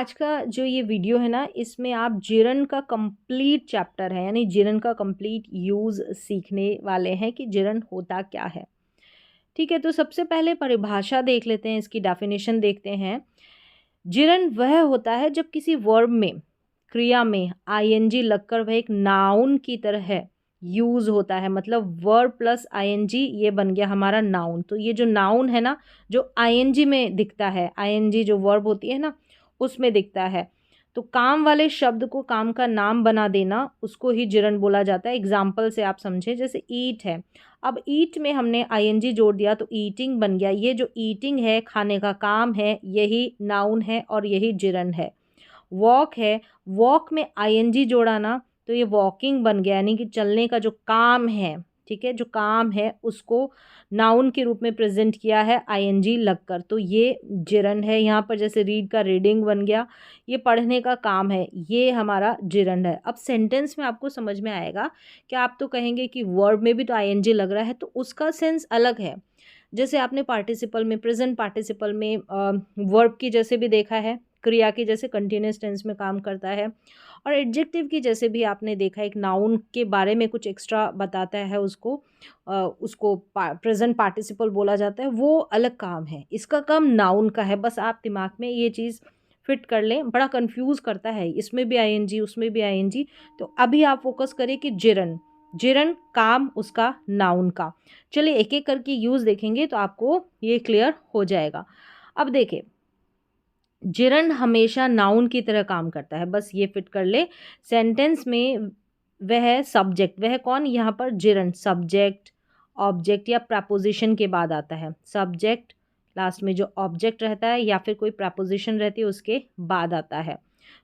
आज का जो ये वीडियो है ना, इसमें आप जिरन का कंप्लीट चैप्टर है, यानी जिरन का कंप्लीट यूज़ सीखने वाले हैं कि जिरन होता क्या है। ठीक है, तो सबसे पहले परिभाषा देख लेते हैं, इसकी डेफिनेशन देखते हैं। जिरन वह होता है जब किसी वर्ब में, क्रिया में आईएनजी लगकर वह एक नाउन की तरह है यूज़ होता है। मतलब वर्ब प्लस आईएनजी ये बन गया हमारा नाउन। तो ये जो नाउन है ना, जो आईएनजी में दिखता है, आईएनजी जो वर्ब होती है ना उसमें दिखता है, तो काम वाले शब्द को काम का नाम बना देना, उसको ही जिरन बोला जाता है। एग्जाम्पल से आप समझें, जैसे ईट है, अब ईट में हमने आईएनजी जोड़ दिया तो ईटिंग बन गया। ये जो ईटिंग है, खाने का काम है, यही नाउन है और यही जिरन है। वॉक है, वॉक में आईएनजी जोड़ा ना तो ये वॉकिंग बन गया, यानी कि चलने का जो काम है, ठीक है, जो काम है उसको नाउन के रूप में प्रेजेंट किया है आईएनजी लगकर, तो ये जिरन है। यहाँ पर जैसे रीड का रीडिंग बन गया, ये पढ़ने का काम है, ये हमारा जिरन है। अब सेंटेंस में आपको समझ में आएगा कि आप तो कहेंगे कि वर्ब में भी तो आईएनजी लग रहा है, तो उसका सेंस अलग है। जैसे आपने पार्टिसिपल में, प्रेजेंट पार्टिसिपल में वर्ब की जैसे भी देखा है, क्रिया की जैसे कंटिन्यूस टेंस में काम करता है, और एडजेक्टिव की जैसे भी आपने देखा, एक नाउन के बारे में कुछ एक्स्ट्रा बताता है, उसको प्रेजेंट पार्टिसिपल बोला जाता है, वो अलग काम है। इसका काम नाउन का है, बस आप दिमाग में ये चीज़ फिट कर लें। बड़ा कंफ्यूज करता है, इसमें भी आईएनजी उसमें भी आईएनजी। तो अभी आप फोकस करें कि जिरन, जिरन काम उसका नाउन का। चलिए एक एक करके यूज़ देखेंगे तो आपको ये क्लियर हो जाएगा। अब देखें, जिरन हमेशा नाउन की तरह काम करता है, बस ये फिट कर ले। सेंटेंस में वह सब्जेक्ट, वह कौन, यहाँ पर जिरन सब्जेक्ट, ऑब्जेक्ट या प्रपोजिशन के बाद आता है। सब्जेक्ट लास्ट में जो ऑब्जेक्ट रहता है या फिर कोई प्रपोजिशन रहती है उसके बाद आता है,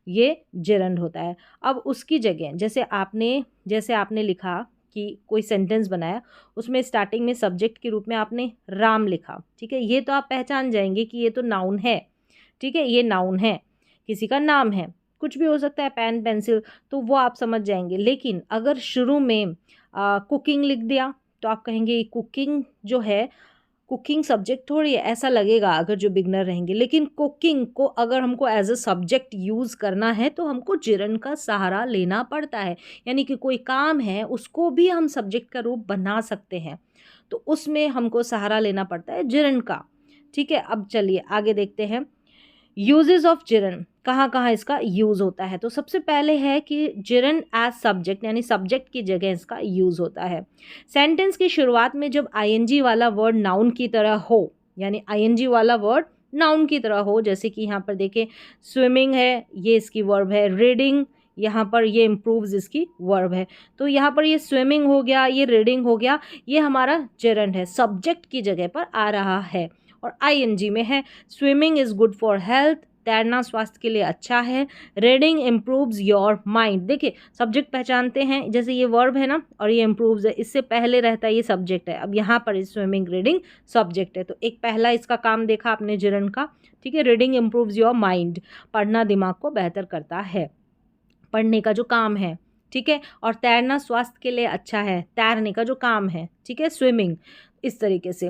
ये जिरन होता है। अब उसकी जगह जैसे आपने लिखा कि कोई सेंटेंस बनाया, उसमें स्टार्टिंग में सब्जेक्ट के रूप में आपने राम लिखा, ठीक है, ये तो आप पहचान जाएंगे कि ये तो नाउन है। ठीक है, ये नाउन है, किसी का नाम है, कुछ भी हो सकता है, पेन पेंसिल, तो वो आप समझ जाएंगे। लेकिन अगर शुरू में कुकिंग लिख दिया तो आप कहेंगे कुकिंग जो है, कुकिंग सब्जेक्ट थोड़ी है, ऐसा लगेगा अगर जो बिगनर रहेंगे। लेकिन कुकिंग को अगर हमको एज अ सब्जेक्ट यूज़ करना है तो हमको जिरन का सहारा लेना पड़ता है, यानी कि कोई काम है उसको भी हम सब्जेक्ट का रूप बना सकते हैं, तो उसमें हमको सहारा लेना पड़ता है जिरन का। ठीक है, अब चलिए आगे देखते हैं। यूजेस ऑफ जिरन, कहाँ कहाँ इसका यूज़ होता है। तो सबसे पहले है कि जिरन एज सब्जेक्ट, यानी सब्जेक्ट की जगह इसका यूज़ होता है। सेंटेंस की शुरुआत में जब आईएनजी वाला वर्ड नाउन की तरह हो, यानी आईएनजी वाला वर्ड नाउन की तरह हो, जैसे कि यहाँ पर देखें स्विमिंग है, ये इसकी वर्ब है। रीडिंग, यहाँ पर ये इम्प्रूव्स इसकी वर्ब है। तो यहाँ पर ये स्विमिंग हो गया, ये रीडिंग हो गया, ये हमारा जिरन है, सब्जेक्ट की जगह पर आ रहा है और आईएनजी में है। Swimming is good for health, तैरना स्वास्थ्य के लिए अच्छा है। रीडिंग इम्प्रूव्स योर माइंड, देखिए सब्जेक्ट पहचानते हैं, जैसे ये वर्ब है ना और ये इम्प्रूव्स है, इससे पहले रहता है ये सब्जेक्ट है। अब यहाँ पर स्विमिंग रीडिंग सब्जेक्ट है, तो एक पहला इसका काम देखा आपने जिरन का। ठीक है, रीडिंग इम्प्रूव्स योर माइंड, पढ़ना दिमाग को बेहतर करता है, पढ़ने का जो काम है। ठीक है, और तैरना स्वास्थ्य के लिए अच्छा है, तैरने का जो काम है। ठीक है, स्विमिंग, इस तरीके से।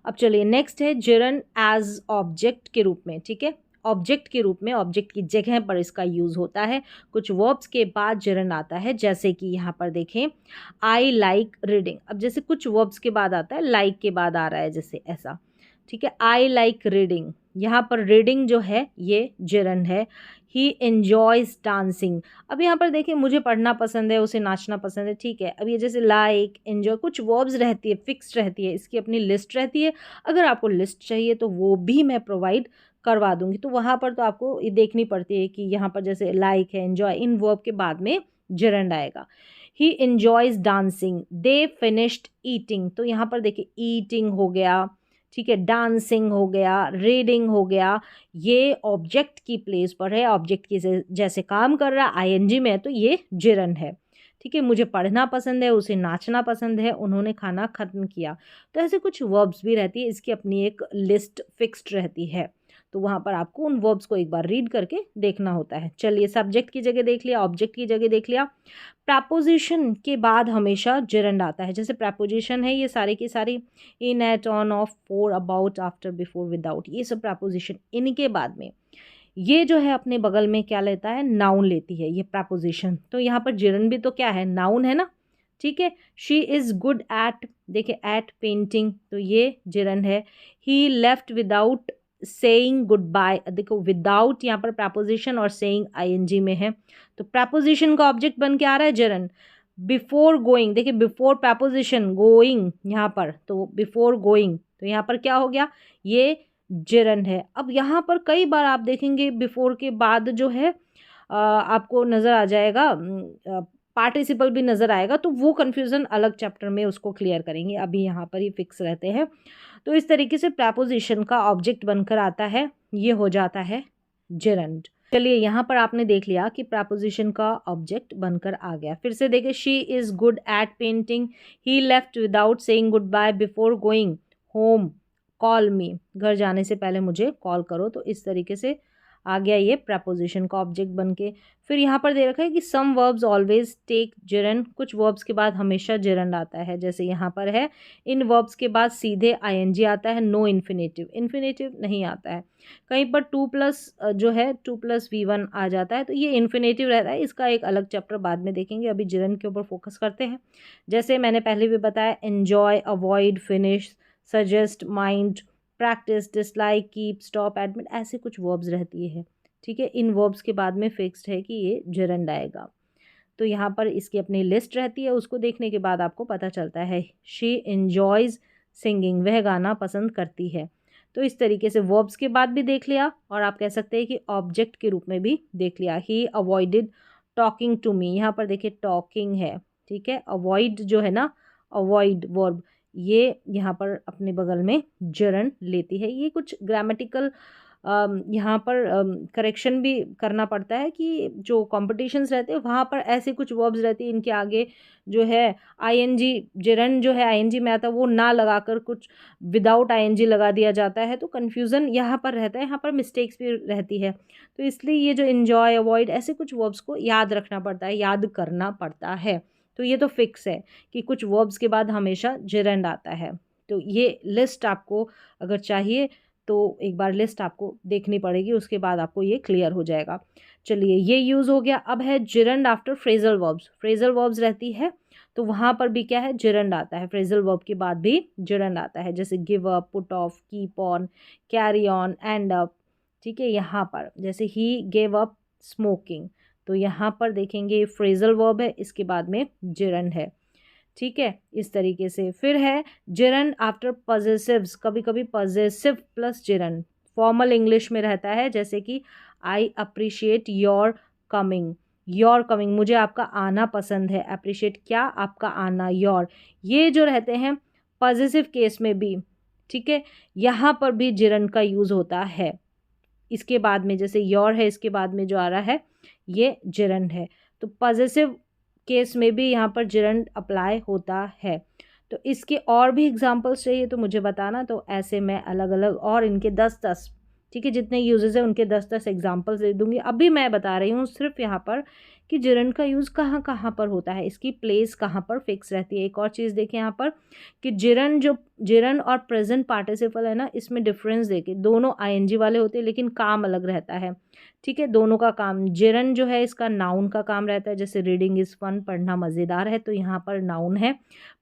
अब चलिए नेक्स्ट है जिरन एज ऑब्जेक्ट के रूप में। ठीक है, ऑब्जेक्ट के रूप में, ऑब्जेक्ट की जगह पर इसका यूज़ होता है। कुछ वर्ब्स के बाद जिरन आता है, जैसे कि यहाँ पर देखें आई लाइक रीडिंग। अब जैसे कुछ वर्ब्स के बाद आता है, लाइक के बाद आ रहा है, जैसे ऐसा। ठीक है, आई लाइक रीडिंग, यहाँ पर रीडिंग जो है ये जिरन है। ही एन्जॉयज डांसिंग, अब यहाँ पर देखिए मुझे पढ़ना पसंद है, उसे नाचना पसंद है। ठीक है, अब ये जैसे लाइक, एन्जॉय, कुछ वर्ब्स रहती है, फिक्स्ड रहती है, इसकी अपनी लिस्ट रहती है। अगर आपको लिस्ट चाहिए तो वो भी मैं प्रोवाइड करवा दूंगी। तो वहाँ पर तो आपको ये देखनी पड़ती है कि यहाँ पर जैसे लाइक है, एन्जॉय, इन वर्ब के बाद में जिरन आएगा। He enjoys dancing, they finished eating, तो यहाँ पर देखिए ईटिंग हो गया, ठीक है, डांसिंग हो गया, रीडिंग हो गया, ये ऑब्जेक्ट की प्लेस पर है, ऑब्जेक्ट की जैसे काम कर रहा है, आईएनजी में है, तो ये जिरन है। ठीक है, मुझे पढ़ना पसंद है, उसे नाचना पसंद है, उन्होंने खाना खत्म किया। तो ऐसे कुछ वर्ब्स भी रहती है, इसकी अपनी एक लिस्ट फिक्स्ड रहती है, तो वहाँ पर आपको उन वर्ब्स को एक बार रीड करके देखना होता है। चलिए सब्जेक्ट की जगह देख लिया, ऑब्जेक्ट की जगह देख लिया। प्रपोजिशन के बाद हमेशा जिरन आता है, जैसे प्रपोजिशन है ये सारी की सारी, in, at, on, off, for, about, after, before, without, ये सब प्रपोजिशन, इनके बाद में ये जो है अपने बगल में क्या लेता है, नाउन लेती है ये प्रपोजिशन। तो यहाँ पर जिरन भी तो क्या है, नाउन है ना, ठीक है। शी इज़ गुड एट, देखिए एट पेंटिंग, तो ये जिरन है। He left without saying goodbye, देखो विदाउट यहाँ पर प्रपोजिशन और सेइंग आईएनजी में है, तो प्रपोजिशन का ऑब्जेक्ट बन के आ रहा है जिरन। बिफोर गोइंग, देखिए बिफोर प्रपोजिशन गोइंग यहाँ पर, तो बिफोर गोइंग, तो यहाँ पर क्या हो गया, ये जिरन है। अब यहाँ पर कई बार आप देखेंगे बिफोर के बाद जो है आपको नज़र आ जाएगा पार्टिसिपल भी नज़र आएगा, तो वो कन्फ्यूज़न अलग चैप्टर में उसको क्लियर करेंगे, अभी यहाँ पर ही फिक्स रहते हैं। तो इस तरीके से प्रपोजिशन का ऑब्जेक्ट बनकर आता है, ये हो जाता है जिरंड। चलिए यहाँ पर आपने देख लिया कि प्रपोजिशन का ऑब्जेक्ट बनकर आ गया। फिर से देखिए, she is good at painting, he left without saying goodbye before going home, call me, घर जाने से पहले मुझे कॉल करो। तो इस तरीके से आ गया ये प्रपोजिशन का ऑब्जेक्ट बन के। फिर यहाँ पर दे रखा है कि सम वर्ब्स ऑलवेज टेक जिरन, कुछ वर्ब्स के बाद हमेशा जिरन आता है, जैसे यहाँ पर है इन वर्ब्स के बाद सीधे आईएनजी आता है, नो इन्फिनेटिव, इन्फिनेटिव नहीं आता है। कहीं पर टू प्लस जो है 2+V1 आ जाता है, तो ये इन्फिनेटिव रहता है, इसका एक अलग चैप्टर बाद में देखेंगे, अभी जिरन के ऊपर फोकस करते हैं। जैसे मैंने पहले भी बताया, enjoy, avoid, finish, suggest, mind, practice, dislike, keep, stop, admit, ऐसे कुछ वर्ब्स रहती है, ठीक है। इन वर्ब्स के बाद में फिक्स्ड है कि ये जिरंड आएगा। तो यहाँ पर इसकी अपनी लिस्ट रहती है, उसको देखने के बाद आपको पता चलता है शी एन्जॉयज़ सिंगिंग, वह गाना पसंद करती है। तो इस तरीके से वर्ब्स के बाद भी देख लिया, और आप कह सकते हैं कि ऑब्जेक्ट के रूप में भी देख लिया। ही अवॉइडेड टॉकिंग टू मी, यहाँ पर देखिए टॉकिंग है, ठीक है। अवॉइड जो है ना, अवॉइड वर्ब, ये यहाँ पर अपने बगल में जिरंड लेती है। ये कुछ ग्रामेटिकल यहाँ पर करेक्शन भी करना पड़ता है कि जो कॉम्पिटिशन्स रहते हैं वहाँ पर ऐसे कुछ वर्ब्स रहती है, इनके आगे जो है आईएनजी, जिरंड जो है आईएनजी में आता है, वो ना लगाकर कुछ विदाउट आईएनजी लगा दिया जाता है, तो कन्फ्यूज़न यहाँ पर रहता है, यहाँ पर मिस्टेक्स भी रहती है। तो इसलिए ये जो इन्जॉय, अवॉइड, ऐसे कुछ वर्ब्स को याद रखना पड़ता है, याद करना पड़ता है। तो ये तो फिक्स है कि कुछ वर्ब्स के बाद हमेशा जिरंड आता है। तो ये लिस्ट आपको अगर चाहिए तो एक बार लिस्ट आपको देखनी पड़ेगी, उसके बाद आपको ये क्लियर हो जाएगा। चलिए ये यूज़ हो गया। अब है gerund after phrasal verbs. Phrasal verbs रहती है तो वहाँ पर भी क्या है, जिरंड आता है, फ्रेजल वर्ब के बाद भी जिरंड आता है, जैसे give up, put off, keep on, carry on, and up, ठीक है। यहाँ पर जैसे ही गेव अप स्मोकिंग, तो यहाँ पर देखेंगे फ्रेजल वर्ब है, इसके बाद में जिरंड है, ठीक है, इस तरीके से। फिर है जिरंड आफ्टर पॉजेसिव्स, कभी कभी possessive plus gerund formal English में रहता है, जैसे कि I appreciate your coming, your coming, मुझे आपका आना पसंद है, अप्रिशिएट क्या, आपका आना, योर, ये जो रहते हैं पॉजेसिव केस में भी, ठीक है, यहाँ पर भी जिरंड का यूज़ होता है। इसके बाद में जैसे योर है, इसके बाद में जो आ रहा है ये जिरंड है, तो पॉजेसिव केस में भी यहाँ पर जिरंड अप्लाई होता है। तो इसके और भी एग्जांपल्स चाहिए तो मुझे बताना, तो ऐसे मैं अलग अलग और इनके 10-10, ठीक है, जितने यूजेस हैं उनके 10-10 एग्जांपल्स दे दूंगी। अभी मैं बता रही हूँ सिर्फ यहाँ पर कि जिरंड का यूज़ कहाँ कहाँ पर होता है, इसकी प्लेस कहाँ पर फिक्स रहती है। एक और चीज़ देखिए यहाँ पर कि जिरंड और प्रेजेंट पार्टिसिपल है ना, इसमें डिफरेंस देखिए, दोनों आईएनजी वाले होते हैं लेकिन काम अलग रहता है, ठीक है। दोनों का काम, जिरंड जो है इसका नाउन का काम रहता है, जैसे रीडिंग इज़ फन, पढ़ना मज़ेदार है, तो यहाँ पर नाउन है।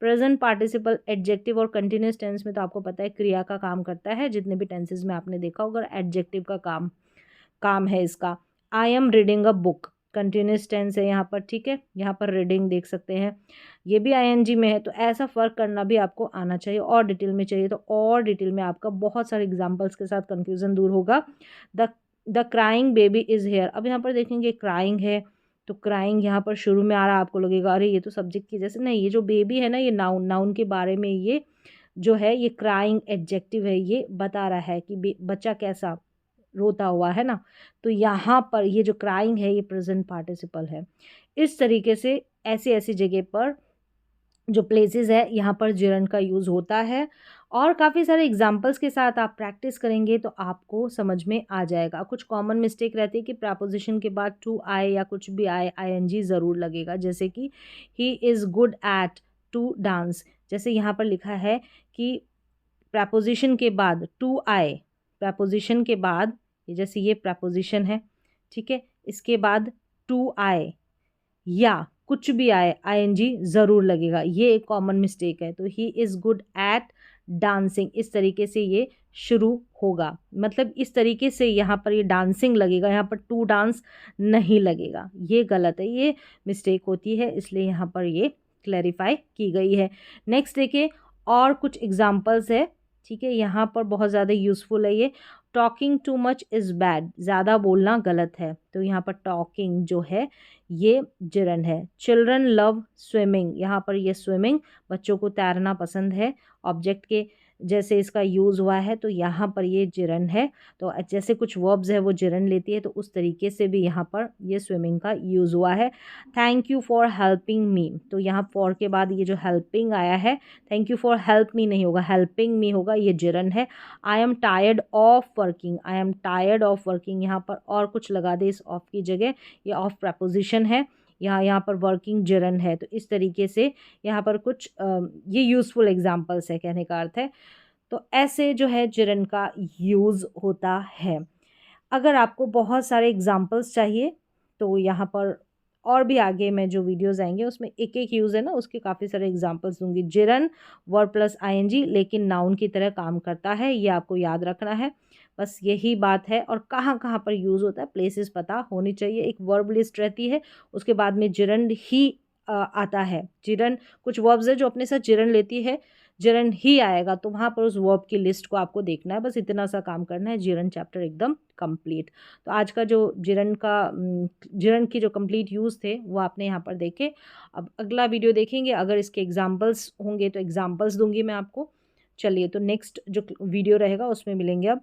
प्रेजेंट पार्टिसिपल एडजेक्टिव और कंटिन्यूस टेंस में तो आपको पता है क्रिया का काम करता है, जितने भी टेंसेज में आपने देखा होगा एडजेक्टिव का काम है इसका। I am reading a book, continuous tense है यहाँ पर, ठीक है, यहाँ पर रीडिंग देख सकते हैं, ये भी आईएनजी में है। तो ऐसा फ़र्क करना भी आपको आना चाहिए, और डिटेल में चाहिए तो और डिटेल में आपका बहुत सारे एग्जाम्पल्स के साथ कन्फ्यूज़न दूर होगा। The crying baby is here, अब यहाँ पर देखेंगे क्राइंग है, तो क्राइंग यहाँ पर शुरू में आ रहा है, आपको लगेगा अरे ये तो सब्जेक्ट की जैसे, नहीं, ये जो बेबी है ना ये नाउन के बारे में, ये जो है ये क्राइंग एडजेक्टिव है, ये बता रहा है कि बच्चा कैसा रोता हुआ है ना, तो यहाँ पर ये जो क्राइंग है ये प्रेजेंट पार्टिसिपल है। इस तरीके से ऐसी ऐसी जगह पर जो प्लेसेस है यहाँ पर जिरंड का यूज़ होता है, और काफ़ी सारे एग्जांपल्स के साथ आप प्रैक्टिस करेंगे तो आपको समझ में आ जाएगा। कुछ कॉमन मिस्टेक रहती है कि प्रपोजिशन के बाद टू आए या कुछ भी आए, आईएनजी ज़रूर लगेगा, जैसे कि he is good at to dance, जैसे यहाँ पर लिखा है कि प्रपोजिशन के बाद टू आए, प्रपोजिशन के बाद ये जैसे ये प्रपोजिशन है, ठीक है, इसके बाद टू आए या कुछ भी आए आईएनजी ज़रूर लगेगा, ये एक कॉमन मिस्टेक है। तो ही इज़ गुड एट डांसिंग, इस तरीके से ये शुरू होगा, मतलब इस तरीके से यहाँ पर ये डांसिंग लगेगा, यहाँ पर टू डांस नहीं लगेगा, ये गलत है, ये मिस्टेक होती है, इसलिए यहाँ पर ये क्लैरिफाई की गई है। नेक्स्ट देखिए और कुछ एग्जाम्पल्स है, ठीक है, यहाँ पर बहुत ज़्यादा यूज़फुल है ये। Talking too much is bad, ज़्यादा बोलना गलत है, तो यहाँ पर टॉकिंग जो है ये जिरन है। चिल्ड्रन लव स्विमिंग, यहाँ पर ये स्विमिंग, बच्चों को तैरना पसंद है, ऑब्जेक्ट के जैसे इसका यूज़ हुआ है, तो यहाँ पर ये जिरन है। तो जैसे कुछ वर्ब्स है वो जिरन लेती है, तो उस तरीके से भी यहाँ पर ये स्विमिंग का यूज़ हुआ है। Thank you for helping me, तो यहाँ फॉर के बाद ये जो हेल्पिंग आया है, thank you for help me नहीं होगा, हेल्पिंग मी होगा, ये जिरन है। I am tired of working, I am tired of working, यहाँ पर और कुछ लगा दे इस ऑफ की जगह, ये ऑफ प्रपोजिशन है, यहाँ पर वर्किंग जिरन है। तो इस तरीके से यहाँ पर कुछ ये यूज़फुल एग्जाम्पल्स है, कहने का अर्थ है। तो ऐसे जो है जिरन का यूज़ होता है। अगर आपको बहुत सारे एग्जाम्पल्स चाहिए तो यहाँ पर और भी आगे मैं जो वीडियोस आएंगे उसमें एक एक यूज़ है ना, उसके काफ़ी सारे एग्जाम्पल्स दूंगी। जिरन वर्ब प्लस आईएनजी लेकिन नाउन की तरह काम करता है, ये आपको याद रखना है, बस यही बात है। और कहाँ कहाँ पर यूज़ होता है, प्लेसेस पता होनी चाहिए। एक वर्ब लिस्ट रहती है, उसके बाद में जिरन ही आता है। जिरन कुछ वर्ब्स है जो अपने साथ जिरन लेती है, जिरन ही आएगा, तो वहाँ पर उस वर्ब की लिस्ट को आपको देखना है, बस इतना सा काम करना है, जिरन चैप्टर एकदम कंप्लीट। तो आज का जो जिरन की जो कंप्लीट यूज़ थे वो आपने यहाँ पर देखे। अब अगला वीडियो देखेंगे, अगर इसके एग्जाम्पल्स होंगे तो एग्जाम्पल्स दूंगी मैं आपको। चलिए, तो नेक्स्ट जो वीडियो रहेगा उसमें मिलेंगे अब।